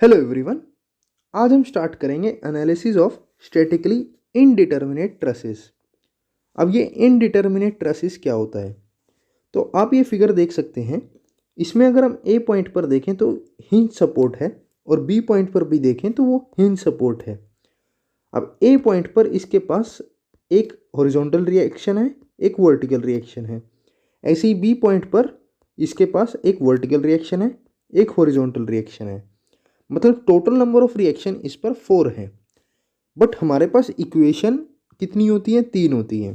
Hello everyone. आज हम start करेंगे analysis of statically indeterminate trusses. अब ये इनडिटर्मिनेट ट्रसेस क्या होता है, तो आप ये फिगर देख सकते हैं। इसमें अगर हम ए पॉइंट पर देखें तो हिंज सपोर्ट है और बी पॉइंट पर भी देखें तो वो हिंज सपोर्ट है। अब ए पॉइंट पर इसके पास एक हॉरिजॉन्टल रिएक्शन है, एक वर्टिकल रिएक्शन है। ऐसे ही बी पॉइंट पर इसके पास एक वर्टिकल रिएक्शन है, एक हॉरिजॉन्टल रिएक्शन है। मतलब टोटल नंबर ऑफ रिएक्शन इस पर 4 है। बट हमारे पास इक्वेशन कितनी होती हैं? 3 होती हैं।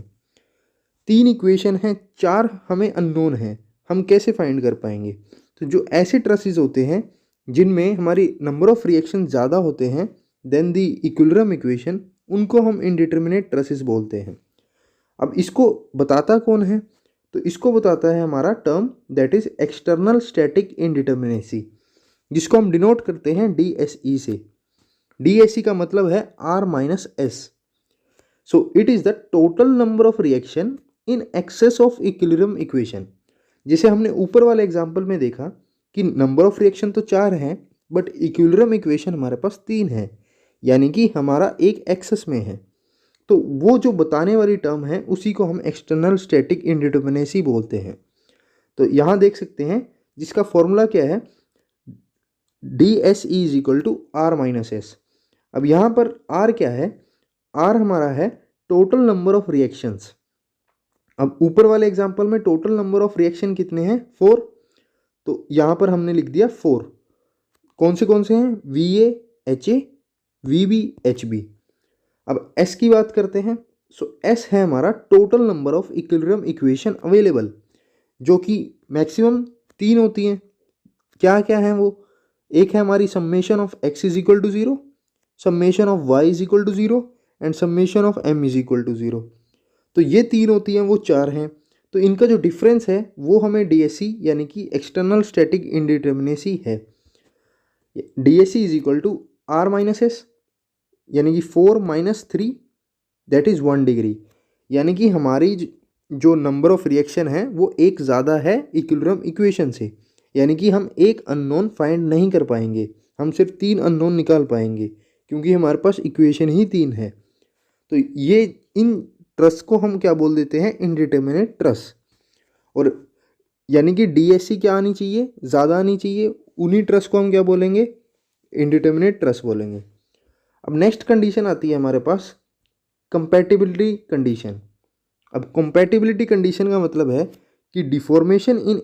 3 इक्वेशन हैं, 4 हमें अननोन है। हम कैसे फाइंड कर पाएंगे? तो जो ऐसे ट्रसेस होते हैं जिनमें हमारी नंबर ऑफ रिएक्शन ज़्यादा होते हैं देन द इक्विलिब्रियम इक्वेशन, उनको हम इनडिटर्मिनेट ट्रसेस बोलते हैं। अब इसको बताता कौन है? तो इसको बताता है हमारा term that is external static indeterminacy, जिसको हम डिनोट करते हैं DSE से। DSE का मतलब है R minus S. So it is the total number of reaction in excess of equilibrium equation. जैसे हमने ऊपर वाले एग्जांपल में देखा कि नंबर ऑफ रिएक्शन तो 4 हैं बट इक्विलिब्रियम इक्वेशन हमारे पास 3 है, यानी कि हमारा एक एक्सेस में है। तो वो जो बताने वाली टर्म है उसी को हम एक्सटर्नल स्टैटिक इनडिटर्मिनेसी बोलते हैं। तो यहाँ देख सकते हैं जिसका फॉर्मूला क्या है, DSE is equal to R minus S. अब यहाँ पर R क्या है? R हमारा है टोटल नंबर ऑफ रिएक्शंस। अब ऊपर वाले एग्जांपल में टोटल नंबर ऑफ रिएक्शन कितने हैं? 4। तो यहाँ पर हमने लिख दिया 4। कौन से हैं? VA, HA, VB, HB। अब S की बात करते हैं। सो S है हमारा total number of equilibrium equation available, जो कि मैक्सिमम 3 होती हैं। क्या क्या है वो? एक है हमारी summation of x is equal to 0, summation of y is equal to 0 and summation of m is equal to 0। तो ये 3 होती हैं, वो 4 हैं। तो इनका जो डिफरेंस है वो हमें DSE यानी कि एक्सटर्नल स्टैटिक इनडिटर्मिनेसी है। DSE is equal to R minus S, यानी कि 4 माइनस 3 दैट इज़ 1 डिग्री। यानी कि हमारी जो नंबर ऑफ रिएक्शन है वो एक ज़्यादा है इक्विलिब्रियम इक्वेशन से, यानी कि हम एक अननोन फाइंड नहीं कर पाएंगे, हम सिर्फ 3 अननोन निकाल पाएंगे क्योंकि हमारे पास इक्वेशन ही 3 है। तो ये इन ट्रस को हम क्या बोल देते हैं? Indeterminate truss. और यानी कि DSE क्या आनी चाहिए? ज़्यादा आनी चाहिए। उन्हीं ट्रस को हम क्या बोलेंगे? इनडिटर्मिनेट ट्रस बोलेंगे। अब नेक्स्ट कंडीशन आती है हमारे पास कंपैटिबिलिटी कंडीशन। अब कंपैटिबिलिटी कंडीशन का मतलब है कि डिफॉर्मेशन इन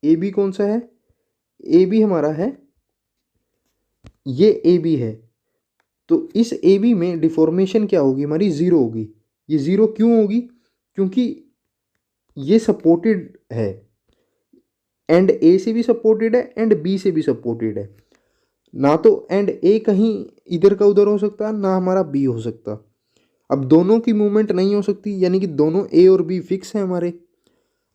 AB कौन सा है? AB हमारा है, ये AB है। तो इस AB में डिफॉर्मेशन क्या होगी? हमारी 0 होगी। ये 0 क्यों होगी? क्योंकि ये सपोर्टेड है, एंड A से भी सपोर्टेड है एंड B से भी सपोर्टेड है। ना तो एंड A कहीं इधर का उधर हो सकता, ना हमारा B हो सकता। अब दोनों की मूवमेंट नहीं हो सकती, यानी कि दोनों A और B फिक्स हैं हमारे।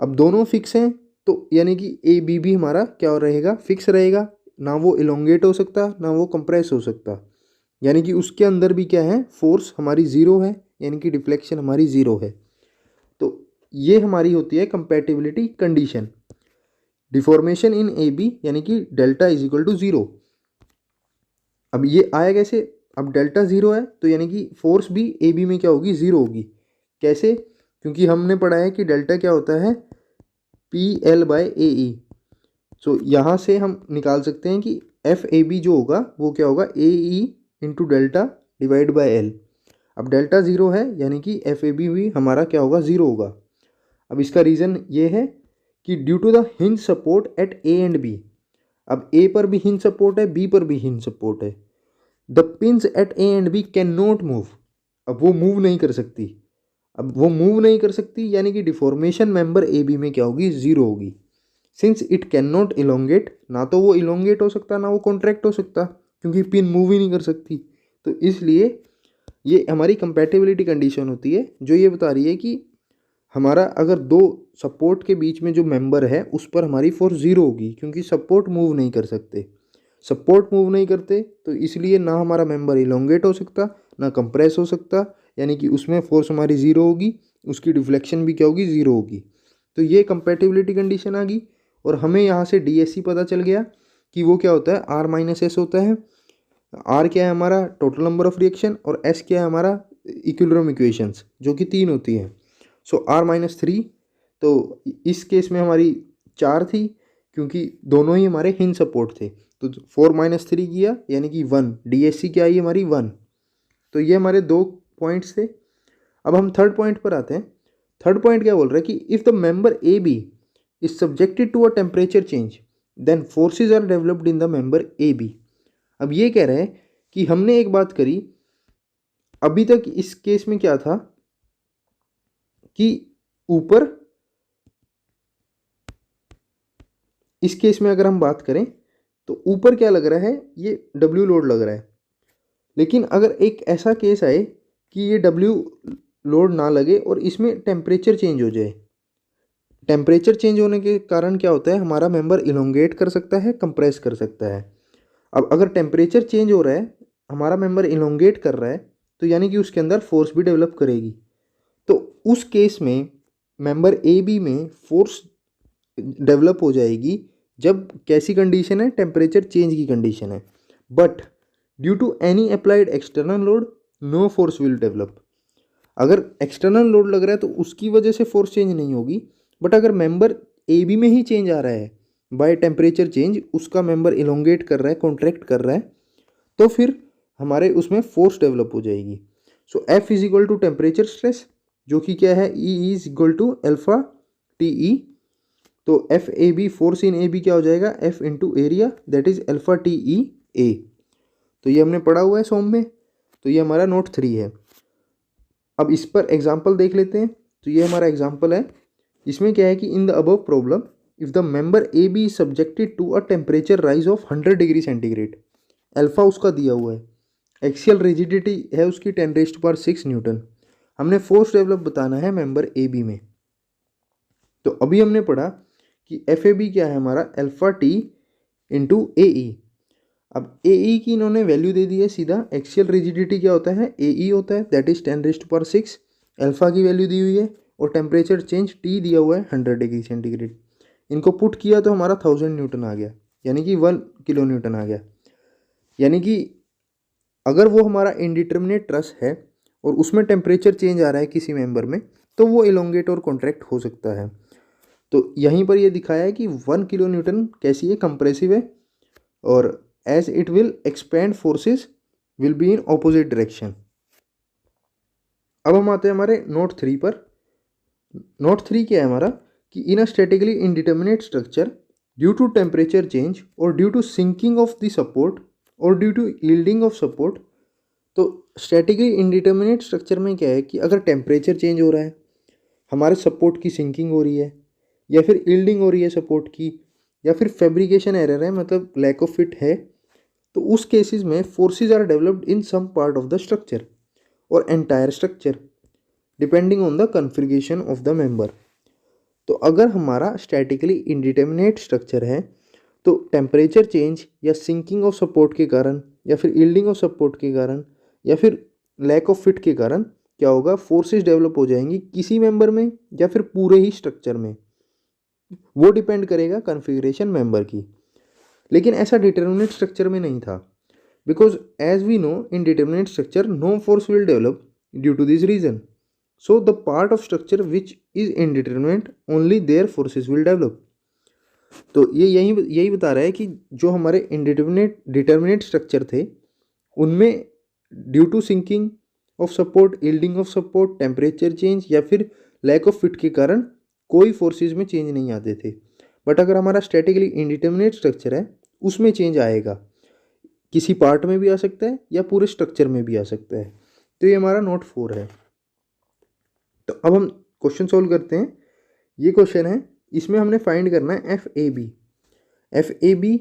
अब दोनों फिक्स हैं तो यानी कि AB भी हमारा क्या रहेगा? फिक्स रहेगा। ना वो इलोंगेट हो सकता, ना वो कंप्रेस हो सकता। यानी कि उसके अंदर भी क्या है? फोर्स हमारी 0 है, यानी कि डिफ्लेक्शन हमारी 0 है। तो ये हमारी होती है कंपैटिबिलिटी कंडीशन। डिफॉर्मेशन इन AB यानी कि डेल्टा इज इक्वल टू 0। अब ये आया कैसे? अब डेल्टा 0 है तो यानी कि फोर्स भी AB में क्या होगी? 0 होगी। कैसे? क्योंकि हमने पढ़ा है कि डेल्टा क्या होता है? PL/AE। सो यहाँ से हम निकाल सकते हैं कि FAB जो होगा वो क्या होगा? AE into delta divide by L। अब डेल्टा 0 है यानी कि FAB भी हमारा क्या होगा? 0 होगा। अब इसका रीज़न ये है कि due to the hinge support at A and B। अब A पर भी हिंज सपोर्ट है, B पर भी हिंज सपोर्ट है। The pins at A and B cannot move. अब वो मूव नहीं कर सकती। अब वो मूव नहीं कर सकती यानी कि डिफॉर्मेशन मेंबर AB में क्या होगी? 0 होगी। Since it can not elongate, ना तो वो इलोंगेट हो सकता ना वो कॉन्ट्रैक्ट हो सकता, क्योंकि पिन मूव ही नहीं कर सकती। तो इसलिए ये हमारी कंपैटिबिलिटी कंडीशन होती है जो ये बता रही है कि हमारा अगर दो सपोर्ट के बीच में जो मेंबर है उस पर हमारी फोर्स 0 होगी, क्योंकि सपोर्ट मूव नहीं कर सकते। सपोर्ट मूव नहीं करते तो इसलिए ना हमारा मेंबर इलोंगेट हो सकता ना कंप्रेस हो सकता, यानी कि उसमें फोर्स हमारी 0 होगी, उसकी डिफ्लेक्शन भी क्या होगी? 0 होगी। तो ये कंपैटिबिलिटी कंडीशन आ गई और हमें यहाँ से DSE पता चल गया कि वो क्या होता है, आर माइनस एस होता है। आर क्या है हमारा, टोटल नंबर ऑफ रिएक्शन, और एस क्या है हमारा, इक्विलिब्रियम इक्वेशंस, जो कि 3 होती हैं। सो आर माइनस 3, तो इस केस में हमारी 4 थी, क्योंकि दोनों ही हमारे हिंज सपोर्ट थे। तो 4 माइनस 3 किया यानी कि 1, DSC क्या आई हमारी 1। तो ये हमारे 2 पॉइंट्स थे। अब हम थर्ड पॉइंट पर आते हैं। थर्ड पॉइंट क्या बोल रहा है कि if the member A B is subjected to a temperature change then forces are developed in the member A B. अब ये कह रहे हैं कि हमने एक बात करी अभी तक, इस केस में क्या था कि ऊपर, इस केस में अगर हम बात करें तो ऊपर क्या लग रहा है, ये W लोड लग रहा है। लेकिन अगर एक ऐसा केस आए कि ये W लोड ना लगे और इसमें टेम्परेचर चेंज हो जाए, टेम्परेचर चेंज होने के कारण क्या होता है, हमारा मेंबर इलोंगेट कर सकता है, कंप्रेस कर सकता है। अब अगर टेम्परेचर चेंज हो रहा है, हमारा मेंबर इलोंगेट कर रहा है, तो यानी कि उसके अंदर फोर्स भी डेवलप करेगी। तो उस केस में मेंबर ए बी में फोर्स डेवलप हो जाएगी जब कैसी कंडीशन है, टेम्परेचर चेंज की कंडीशन है। But due to any applied external load no force will develop. अगर एक्सटर्नल लोड लग रहा है तो उसकी वजह से फोर्स चेंज नहीं होगी। बट अगर मेंबर ए बी में ही चेंज आ रहा है बाय टेम्परेचर चेंज, उसका मेंबर इलोंगेट कर रहा है, कॉन्ट्रैक्ट कर रहा है, तो फिर हमारे उसमें फोर्स डेवलप हो जाएगी। So F is equal to temperature stress, जो कि क्या है, E is equal to alpha T E. तो F A B, force in A B क्या हो जाएगा, F into area, that is alpha T E A. तो ये हमने पढ़ा हुआ है सॉम में, तो ये हमारा नोट 3 है। अब इस पर एग्जाम्पल देख लेते हैं। तो ये हमारा एग्जाम्पल है। इसमें क्या है कि in the above problem if the member A B is subjected to a temperature rise of 100 degree centigrade, alpha उसका दिया हुआ है, एक्सियल रिजिडिटी है उसकी 10⁶ न्यूटन, हमने फोर्स डेवलप बताना है मेंबर ए बी में। तो अभी हमने पढ़ा कि एफ ए बी क्या है हमारा, अल्फा टी इंटू ए ई। अब ए ई की इन्होंने वैल्यू दे दी है सीधा। एक्सियल रिजिडिटी क्या होता है, ए ई होता है, दैट इज 10⁶, अल्फा की वैल्यू दी हुई है, और टेम्परेचर चेंज टी दिया हुआ है 100 डिग्री सेंटीग्रेड। इनको पुट किया तो हमारा 1000 न्यूटन आ गया, यानी कि 1 किलो न्यूटन आ गया। यानी कि अगर वो हमारा इनडिटर्मिनेट ट्रस है और उसमें टेम्परेचर चेंज आ रहा है किसी मेंबर में, तो वो इलोंगेट और कॉन्ट्रैक्ट हो सकता है। तो यहीं पर ये दिखाया है कि 1 किलो न्यूटन कैसी है, कंप्रेसिव है, और as it will expand forces will be in opposite direction. अब हम आते हैं हमारे नोट 3 पर। नोट 3 क्या है हमारा कि in a statically indeterminate structure due to temperature change और due to sinking of the support और due to yielding of support. तो स्टैटिकली इनडिटर्मिनेट स्ट्रक्चर में क्या है कि अगर टेम्परेचर चेंज हो रहा है, हमारे सपोर्ट की सिंकिंग हो रही है, या फिर यील्डिंग हो रही है सपोर्ट की, या फिर फैब्रिकेशन एरर है, मतलब लैक ऑफ फिट है, तो उस केसेस में forces are developed in some part of the structure और entire structure depending on the configuration of the member. तो अगर हमारा स्टैटिकली इंडिटर्मिनेट स्ट्रक्चर है तो टेम्परेचर चेंज या सिंकिंग ऑफ सपोर्ट के कारण, या फिर यील्डिंग ऑफ सपोर्ट के कारण, या फिर लैक ऑफ फिट के कारण क्या होगा, फोर्सेस डेवलप हो जाएंगी किसी मेंबर में या फिर पूरे ही स्ट्रक्चर में। वो डिपेंड करेगा कॉन्फ़िगरेशन मेंबर की। लेकिन ऐसा डिटर्मिनेट स्ट्रक्चर में नहीं था, because as we know indeterminate structure no force will develop due to this reason. So the part of structure which is indeterminate only there forces will develop. तो ये यही बता रहा है कि जो हमारे इनडिटर्मिनेट डिटर्मिनेट स्ट्रक्चर थे उनमें due to sinking of support, yielding of support, temperature change या फिर लैक ऑफ फिट के कारण कोई फोर्सेस में चेंज नहीं आते थे। बट अगर हमारा स्टैटिकली इनडिटर्मिनेट स्ट्रक्चर है उसमें चेंज आएगा, किसी पार्ट में भी आ सकता है या पूरे स्ट्रक्चर में भी आ सकता है। तो ये हमारा नोट 4 है। तो अब हम क्वेश्चन सोल्व करते हैं। ये क्वेश्चन है, इसमें हमने फाइंड करना है F A B. F A B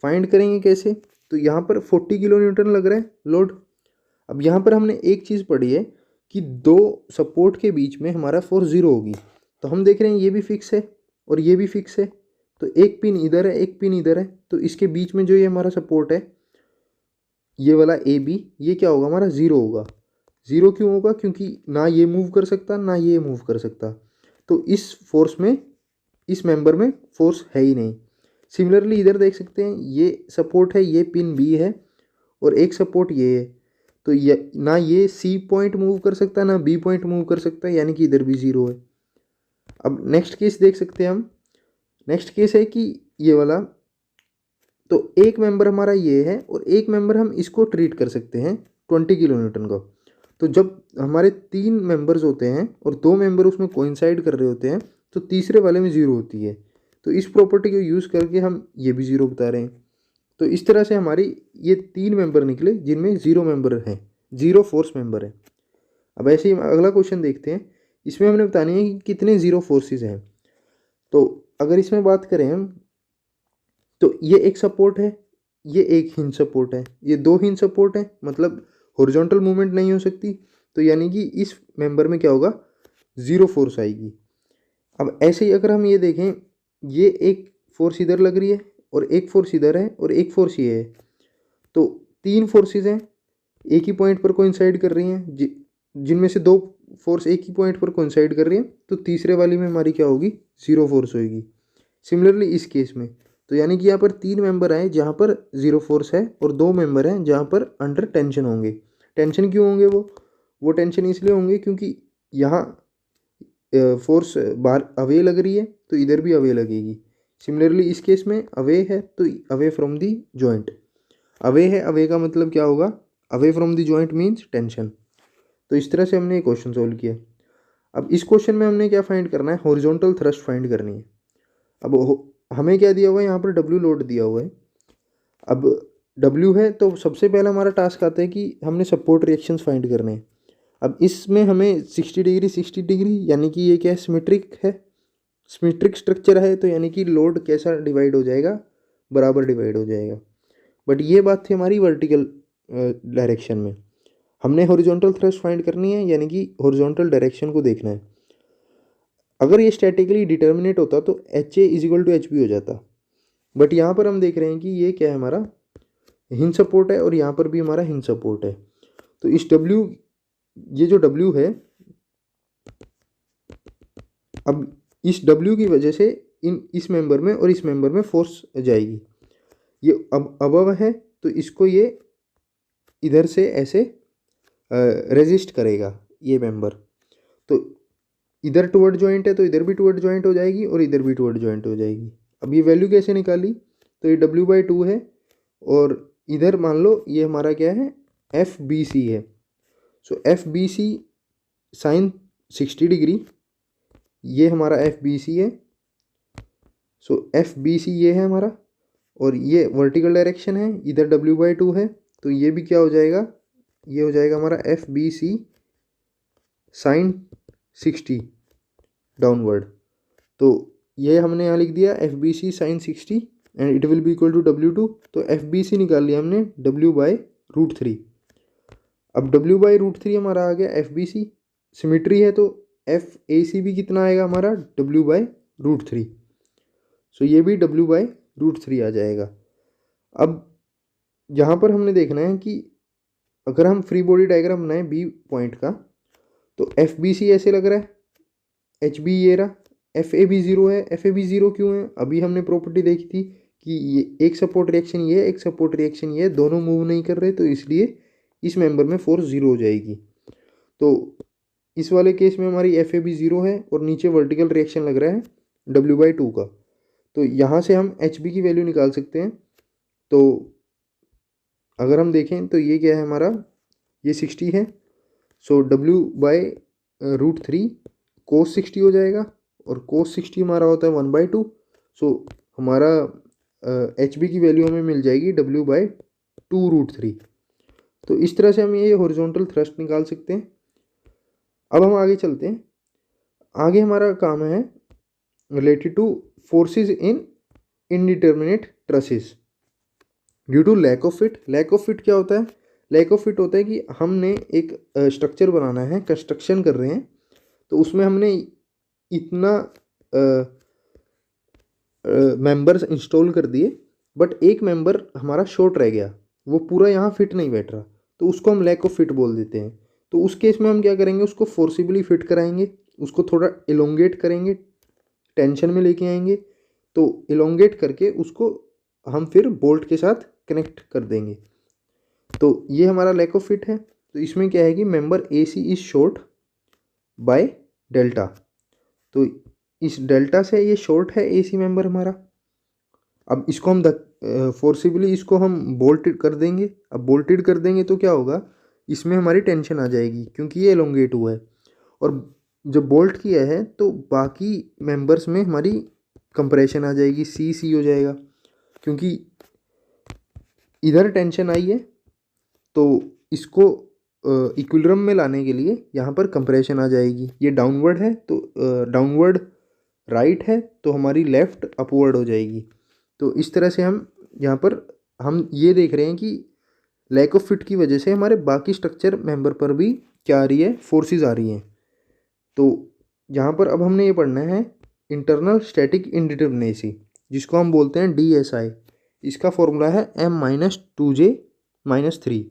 find करेंगे कैसे, तो यहाँ पर 40 किलो न्यूटन लग रहा है लोड। अब यहाँ पर हमने एक चीज़ पढ़ी है कि दो सपोर्ट के बीच में हमारा फोर्स 0 होगी। तो हम देख रहे हैं ये भी फिक्स है और ये भी फिक्स है, तो एक पिन इधर है एक पिन इधर है, तो इसके बीच में जो ये हमारा सपोर्ट है ये वाला ए बी, ये क्या होगा हमारा 0 होगा। 0 क्यों होगा, क्योंकि ना ये मूव कर सकता ना ये मूव कर सकता, तो इस फोर्स में, इस मेंबर में फोर्स है ही नहीं। सिमिलरली इधर देख सकते हैं, ये सपोर्ट है, ये पिन बी है और एक सपोर्ट ये है। तो ये ना ये सी पॉइंट मूव कर सकता है ना बी पॉइंट मूव कर सकता है, यानी कि इधर भी ज़ीरो है। अब नेक्स्ट केस देख सकते हैं हम। नेक्स्ट केस है कि ये वाला, तो एक मेंबर हमारा ये है और एक मेंबर हम इसको ट्रीट कर सकते हैं 20 किलो न्यूटन का। तो जब हमारे 3 मेंबर्स होते हैं और 2 मेंबर उसमें कोइंसाइड कर रहे होते हैं तो तीसरे वाले में ज़ीरो होती है। तो इस प्रॉपर्टी को यूज़ करके हम ये भी ज़ीरो बता रहे हैं। तो इस तरह से हमारी ये 3 मेंबर निकले जिनमें ज़ीरो मेंबर हैं, ज़ीरो फोर्स मेंबर है। अब ऐसे ही अगला क्वेश्चन देखते हैं। इसमें हमने बतानी है कि कितने ज़ीरो फोर्सेस हैं। तो अगर इसमें बात करें हम, तो ये एक सपोर्ट है, ये एक हिंज सपोर्ट है, ये 2 हिंज सपोर्ट है, मतलब हॉरिजॉन्टल मूवमेंट नहीं हो सकती। तो यानी कि इस मेंबर में क्या होगा, ज़ीरो फोर्स आएगी। अब ऐसे ही अगर हम ये देखें, ये एक फोर्स इधर लग रही है और एक फोर्स इधर है और एक फोर्स ये है। तो 3 फोर्सेस हैं, एक ही पॉइंट पर कोइंसाइड कर रही हैं, जिनमें से 2 फोर्स एक ही पॉइंट पर कोइंसाइड कर रही हैं। तो तीसरे वाली में हमारी क्या होगी, ज़ीरो फोर्स होगी। सिमिलरली इस केस में, तो यानी कि यहाँ पर 3 मेंबर हैं जहाँ पर ज़ीरो फोर्स है और 2 मेंबर हैं जहाँ पर अंडर टेंशन होंगे। टेंशन क्यों होंगे, वो टेंशन इसलिए होंगे क्योंकि यहाँ फोर्स बाहर अवे लग रही है तो इधर भी अवे लगेगी। सिमिलरली इस केस में अवे है तो away from the joint. Away है, अवे का मतलब क्या होगा, away from the joint means tension. तो इस तरह से हमने ये क्वेश्चन सोल्व किया। अब इस क्वेश्चन में हमने क्या फाइंड करना है, हॉरिजॉन्टल थ्रस्ट फाइंड करनी है। अब हमें क्या दिया हुआ है, यहाँ पर डब्ल्यू लोड दिया हुआ है। अब डब्ल्यू है तो सबसे पहला हमारा टास्क आता है कि हमने सपोर्ट रिएक्शंस फाइंड करने हैं। अब इसमें हमें 60 डिग्री 60 डिग्री, यानी कि ये क्या है, सिमेट्रिक है, सिमेट्रिक स्ट्रक्चर है, तो यानी कि लोड कैसा डिवाइड हो जाएगा, बराबर डिवाइड हो जाएगा। बट ये बात थी हमारी वर्टिकल डायरेक्शन में। हमने हॉरिजॉन्टल थ्रस्ट फाइंड करनी है, यानी कि हॉरिजॉन्टल डायरेक्शन को देखना है। अगर ये स्टैटिकली डिटर्मिनेट होता तो H A is equal to H B हो जाता। बट यहाँ पर हम देख रहे हैं कि ये क्या है, हमारा हिंज सपोर्ट है और यहाँ पर भी हमारा हिंज सपोर्ट है। तो इस डब्ल्यू, ये जो डब्ल्यू है, अब इस डब्ल्यू की वजह से इस मेंबर में और इस मेंबर में फोर्स जाएगी। ये अब अबव है तो इसको ये इधर से ऐसे रेजिस्ट करेगा ये मेंबर। तो इधर टुवर्ड जॉइंट है तो इधर भी टुवर्ड जॉइंट हो जाएगी और इधर भी टुवर्ड जॉइंट हो जाएगी। अब ये वैल्यू कैसे निकाली, तो ये W/2 है और इधर मान लो ये हमारा क्या है, FBC है। सो FBC साइन 60 डिग्री, ये हमारा FBC है। सो FBC ये है हमारा, और ये वर्टिकल डायरेक्शन है, इधर W/2 है, तो ये भी क्या हो जाएगा, ये हो जाएगा हमारा FBC साइन 60 डाउनवर्ड। तो ये हमने यहाँ लिख दिया FBC sine 60 and it will be equal to W2। तो FBC निकाल लिया हमने W/√3। अब W/√3 हमारा आ गया FBC, सिमेट्री है तो FAC भी कितना आएगा हमारा, W/√3। सो ये भी W/√3 आ जाएगा। अब यहाँ पर हमने देखना है कि अगर हम फ्री बॉडी डायग्राम बनाएं B पॉइंट का, तो FBC ऐसे लग रहा है, HB ये रहा, FAB ज़ीरो है। FAB ज़ीरो क्यों है, अभी हमने प्रॉपर्टी देखी थी कि ये एक सपोर्ट रिएक्शन ये, एक सपोर्ट रिएक्शन ये, दोनों मूव नहीं कर रहे, तो इसलिए इस मेंबर में फोर्स ज़ीरो हो जाएगी। तो इस वाले केस में हमारी FAB ज़ीरो है और नीचे वर्टिकल रिएक्शन लग रहा है W/2 का। तो यहाँ से हम HB की वैल्यू निकाल सकते हैं। तो अगर हम देखें तो ये क्या है हमारा, ये 60 है। सो W/√3 cos 60 हो जाएगा और cos 60 हमारा होता है 1/2। सो हमारा HB की वैल्यू हमें मिल जाएगी W/2√3। तो इस तरह से हम ये हॉरिजॉन्टल थ्रस्ट निकाल सकते हैं। अब हम आगे चलते हैं। आगे हमारा काम है related to forces in indeterminate trusses due to lack of fit. Lack of fit क्या होता है, लैक ऑफ फिट होता है कि हमने एक स्ट्रक्चर बनाना है, कंस्ट्रक्शन कर रहे हैं, तो उसमें हमने इतना मेंबर्स इंस्टॉल कर दिए बट एक मेंबर हमारा शॉर्ट रह गया, वो पूरा यहाँ फिट नहीं बैठ रहा, तो उसको हम लैक ऑफ फिट बोल देते हैं। तो उस केस में हम क्या करेंगे, उसको फोर्सिबली फिट कराएंगे, उसको थोड़ा एलोंगेट करेंगे, टेंशन में लेके आएंगे, तो इलोंगेट करके उसको हम फिर बोल्ट के साथ कनेक्ट कर देंगे। तो ये हमारा लैक ऑफ फिट है। तो इसमें क्या है कि member A C is short by delta. तो इस डेल्टा से ये शॉर्ट है ए सी मेंबर हमारा। अब इसको हम फोर्सिबली इसको हम बोल्टेड कर देंगे। अब बोल्टेड कर देंगे तो क्या होगा, इसमें हमारी टेंशन आ जाएगी क्योंकि ये एलोंगेट हुआ है। और जब बोल्ट किया है तो बाकी मेंबर्स में हमारी कंप्रेशन आ जाएगी, सी सी हो जाएगा क्योंकि इधर टेंशन आई है। तो इसको इक्विलिब्रियम में लाने के लिए यहाँ पर कंप्रेशन आ जाएगी। ये डाउनवर्ड है तो डाउनवर्ड राइट है तो हमारी लेफ़्ट अपवर्ड हो जाएगी। तो इस तरह से हम यहाँ पर हम ये देख रहे हैं कि लैक ऑफ फिट की वजह से हमारे बाकी स्ट्रक्चर मेंबर पर भी क्या आ रही है, फोर्सेस आ रही हैं। तो यहाँ पर अब हमने ये पढ़ना है इंटरनल स्टैटिक इंडिटरमिनेसी, जिसको हम बोलते हैं DSI। इसका फॉर्मूला है M-2J-3।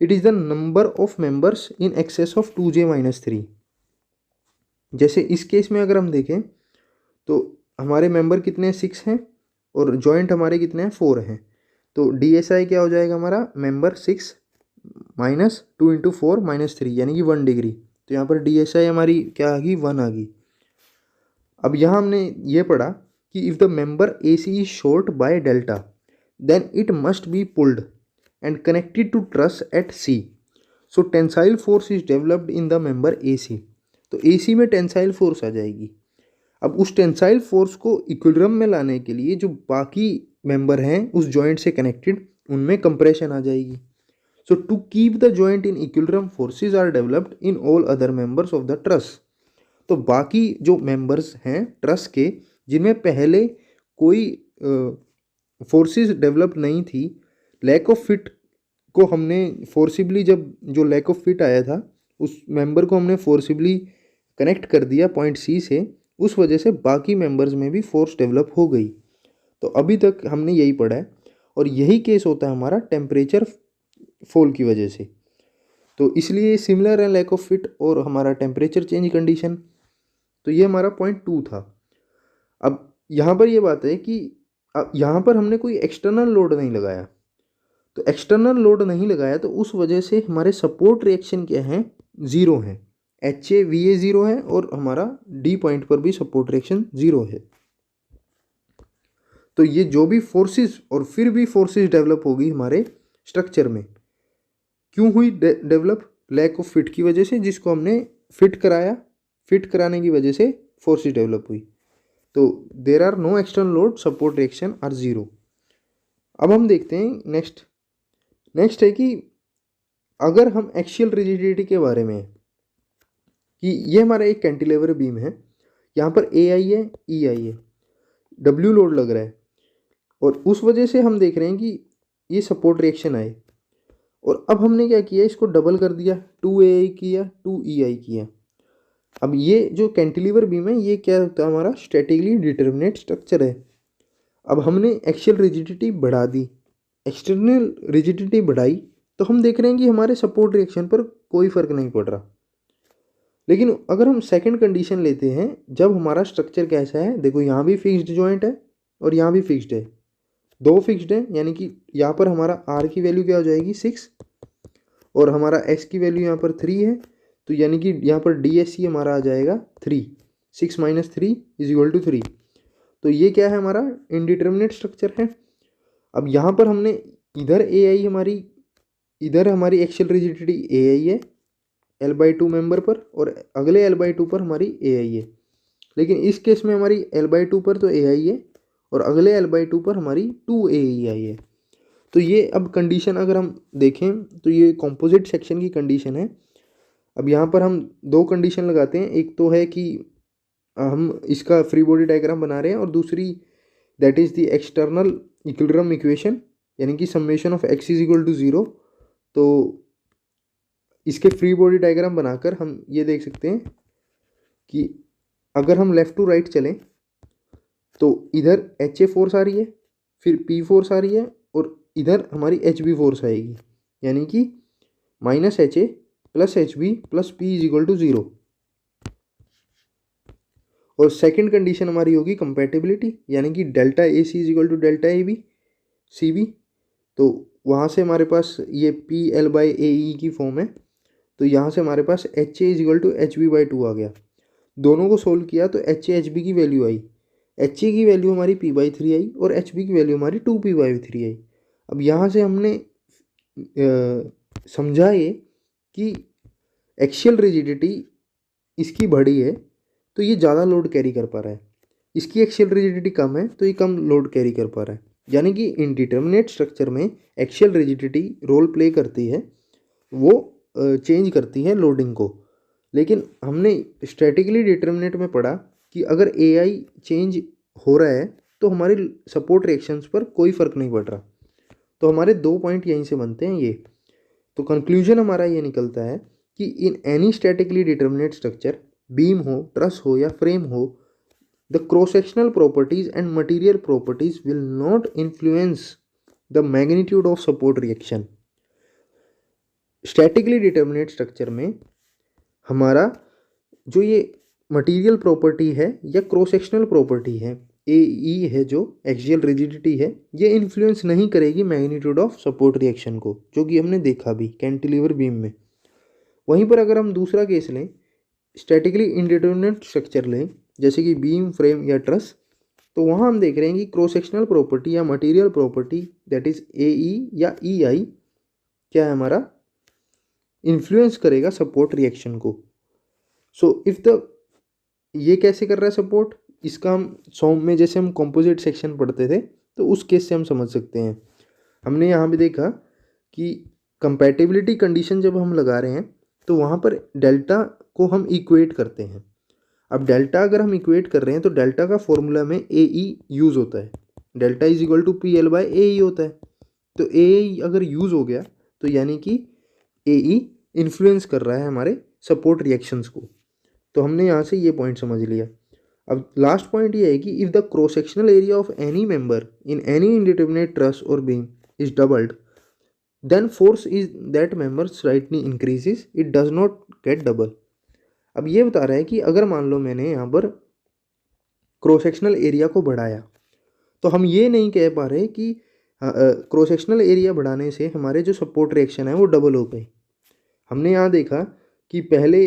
It is the number of members in excess of 2J-3। जैसे इस केस में अगर हम देखें तो हमारे मेंबर कितने हैं, 6 हैं, और जॉइंट हमारे कितने हैं, 4 हैं। तो DSI क्या हो जाएगा हमारा, मेंबर 6 माइनस 2 इंटू 4 माइनस 3 यानी कि 1 डिग्री। तो यहाँ पर DSI हमारी क्या आ गई, 1 आ गई। अब यहाँ हमने ये पढ़ा कि if the member AC is short by delta then it must be pulled and connected to truss at C। So tensile force is developed in the member AC। तो AC में टेंसाइल फोर्स आ जाएगी। अब उस tensile force को equilibrium में लाने के लिए जो बाकी मेंबर हैं उस जॉइंट से कनेक्टेड, उनमें कंप्रेशन आ जाएगी। So to keep the joint in equilibrium forces are developed in all other members of the truss. तो बाकी जो मेंबर्स हैं ट्रस के, जिनमें पहले कोई फोर्सेस डेवलप नहीं थी, लैक ऑफ फिट को हमने फोर्सिबली, जब जो लैक ऑफ फिट आया था उस मेंबर को हमने फोर्सिबली कनेक्ट कर दिया पॉइंट C से, उस वजह से बाकी मेंबर्स में भी फोर्स डेवलप हो गई। तो अभी तक हमने यही पढ़ा है और यही केस होता है हमारा टेम्परेचर फॉल की वजह से। तो इसलिए सिमिलर है लैक ऑफ फिट और हमारा टेम्परेचर चेंज कंडीशन। तो ये हमारा पॉइंट 2 था। अब यहाँ पर ये बात है कि अब यहाँ पर हमने कोई एक्सटर्नल लोड नहीं लगाया। तो एक्सटर्नल लोड नहीं लगाया तो उस वजह से हमारे सपोर्ट रिएक्शन क्या है, ज़ीरो है। HA-VA ज़ीरो है और हमारा D पॉइंट पर भी सपोर्ट रिएक्शन ज़ीरो है। तो ये जो भी फोर्सेस और फिर भी फोर्सेस डेवलप होगी हमारे स्ट्रक्चर में, क्यों हुई डेवलप, लैक ऑफ फिट की वजह से, जिसको हमने फिट कराया, फिट कराने की वजह से फोर्सेस डेवलप हुई। तो there are no external load, support reaction are zero. अब हम देखते हैं नेक्स्ट है कि अगर हम एक्सियल रिजिडिटी के बारे में, कि ये हमारा एक कैंटिलीवर बीम है, यहाँ पर AI है, EI है, W लोड लग रहा है और उस वजह से हम देख रहे हैं कि ये सपोर्ट रिएक्शन आए। और अब हमने क्या किया, इसको डबल कर दिया, 2AI किया, 2EI किया। अब ये जो कैंटिलीवर बीम है ये क्या होता है, हमारा स्टैटिकली डिटर्मिनेट स्ट्रक्चर है। अब हमने एक्सियल रिजिडिटी बढ़ा दी, एक्सटर्नल रिजिडिटी बढ़ाई, तो हम देख रहे हैं कि हमारे सपोर्ट रिएक्शन पर कोई फ़र्क नहीं पड़ रहा। लेकिन अगर हम सेकंड कंडीशन लेते हैं, जब हमारा स्ट्रक्चर कैसा है, देखो यहाँ भी फिक्स्ड जॉइंट है और यहाँ भी फिक्स्ड है, दो फिक्स्ड है, यानी कि यहाँ पर हमारा R की वैल्यू क्या हो जाएगी, 6, और हमारा X की वैल्यू यहाँ पर 3 है। तो यानी कि यहाँ पर DSC हमारा आ जाएगा 3, 6 माइनस 3 इज इक्वल टू 3। तो ये क्या है, हमारा इनडिटर्मिनेट स्ट्रक्चर है। अब यहाँ पर हमने इधर हमारी एक्सियल रिजिडिटी AI है L/2 मेंबर पर, और अगले L/2 पर हमारी AI है। लेकिन इस केस में हमारी L/2 पर तो AI है और अगले L/2 पर हमारी 2AI है। तो ये अब कंडीशन अगर हम देखें तो ये कॉम्पोजिट सेक्शन की कंडीशन है। अब यहाँ पर हम दो कंडीशन लगाते हैं, एक तो है कि हम इसका फ्री बॉडी डायग्राम बना रहे हैं, और दूसरी that is the external equilibrium equation, यानी कि summation of x is equal to 0। तो इसके फ्री बॉडी डायग्राम बनाकर हम ये देख सकते हैं कि अगर हम लेफ़्ट टू राइट चलें तो इधर HA फोर्स आ रही है, फिर P फोर्स आ रही है, और इधर हमारी HB फोर्स आएगी, यानी कि -HA + HB + P is equal to 0। और सेकंड कंडीशन हमारी होगी कंपैटिबिलिटी, यानी कि delta A C is equal to delta A B C B. तो वहाँ से हमारे पास ये P L by A E की फॉर्म है, तो यहाँ से हमारे पास H A is equal to H B by two आ गया। दोनों को सोल्व किया तो एच ए एच बी की वैल्यू आई, एच ए की वैल्यू हमारी पी बाई थ्री आई और एच बी की वैल्यू हमारी टू पी बाई थ्री आई। अब यहाँ से हमने समझा ये कि एक्सियल रिजिडिटी इसकी बड़ी है तो ये ज़्यादा लोड कैरी कर पा रहा है, इसकी एक्सियल रिजिडिटी कम है तो ये कम लोड कैरी कर पा रहा है। यानी कि इंडिटर्मिनेट स्ट्रक्चर में एक्सियल रिजिडिटी रोल प्ले करती है, वो चेंज करती है लोडिंग को। लेकिन हमने स्टैटिकली डिटर्मिनेट में पढ़ा कि अगर ए आई चेंज हो रहा है तो हमारी सपोर्ट रिएक्शंस पर कोई फ़र्क नहीं पड़ रहा। तो हमारे 2 पॉइंट यहीं से बनते हैं ये। तो कंक्लूजन हमारा ये निकलता है कि in any statically determinate structure, beam हो, ट्रस हो या फ्रेम हो, the cross sectional properties and material properties will not influence the magnitude of support reaction. Statically determinate structure में हमारा जो ये मटेरियल प्रॉपर्टी है या क्रॉस सेक्शनल प्रॉपर्टी है, ए ई है, जो एक्सियल रिजिडिटी है, ये इन्फ्लुएंस नहीं करेगी मैग्नीट्यूड ऑफ सपोर्ट रिएक्शन को, जो कि हमने देखा भी कैंटिलीवर बीम में। वहीं पर अगर हम दूसरा केस लें, स्टैटिकली इंडिटर्मिनेट स्ट्रक्चर लें जैसे कि बीम, फ्रेम या ट्रस, तो वहाँ हम देख रहे हैं कि क्रॉस सेक्शनल प्रॉपर्टी या material property that is A E या ई आई क्या है हमारा, इन्फ्लुएंस करेगा सपोर्ट रिएक्शन को। सो इफ द ये कैसे कर रहा है सपोर्ट, इसका हम सॉम में जैसे हम कॉम्पोजिट सेक्शन पढ़ते थे तो उस केस से हम समझ सकते हैं। हमने यहाँ भी देखा कि कंपैटिबिलिटी कंडीशन जब हम लगा रहे हैं तो वहाँ पर डेल्टा को हम इक्वेट करते हैं। अब डेल्टा अगर हम इक्वेट कर रहे हैं तो डेल्टा का फॉर्मूला में ए ई यूज़ होता है, delta is equal to P L by A E होता है। तो ए ई अगर यूज़ हो गया तो यानी कि ए ई इन्फ्लुएंस कर रहा है हमारे सपोर्ट रिएक्शंस को। तो हमने यहाँ से ये पॉइंट समझ लिया। अब लास्ट पॉइंट ये है कि if the cross sectional area of any member in any indeterminate truss और beam is doubled, then force is that member slightly increases, it does not get double. अब ये बता रहा है कि अगर मान लो मैंने यहाँ पर क्रॉस सेक्शनल एरिया को बढ़ाया तो हम ये नहीं कह पा रहे कि क्रॉस सेक्शनल एरिया बढ़ाने से हमारे जो सपोर्ट रिएक्शन है वो डबल हो गए। हमने यहाँ देखा कि पहले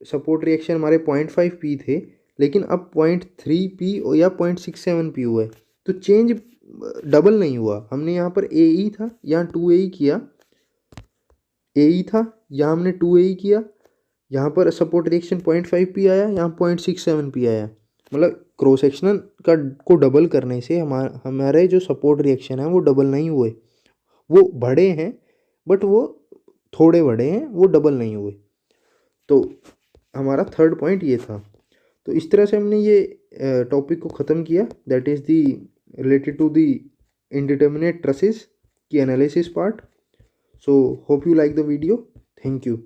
सपोर्ट रिएक्शन हमारे 0.5 पी थे, लेकिन अब 0.3 पी या 0.67 पी हुआ है, तो चेंज डबल नहीं हुआ। हमने यहाँ पर ए ई था, यहाँ 2 ए किया, ए ई था, यहाँ हमने 2 किया, यहाँ पर सपोर्ट रिएक्शन 0.5 पी आया, यहाँ 0.67 पी आया। मतलब क्रॉस सेक्शनल का को डबल करने से हमारे जो सपोर्ट रिएक्शन है वो डबल नहीं हुए, वो बढ़े हैं, बट वो थोड़े बढ़े हैं, वो डबल नहीं हुए। तो हमारा थर्ड पॉइंट ये था। तो इस तरह से हमने ये टॉपिक को ख़त्म किया, that is the related to the indeterminate trusses की analysis part. So hope you like the video, thank you.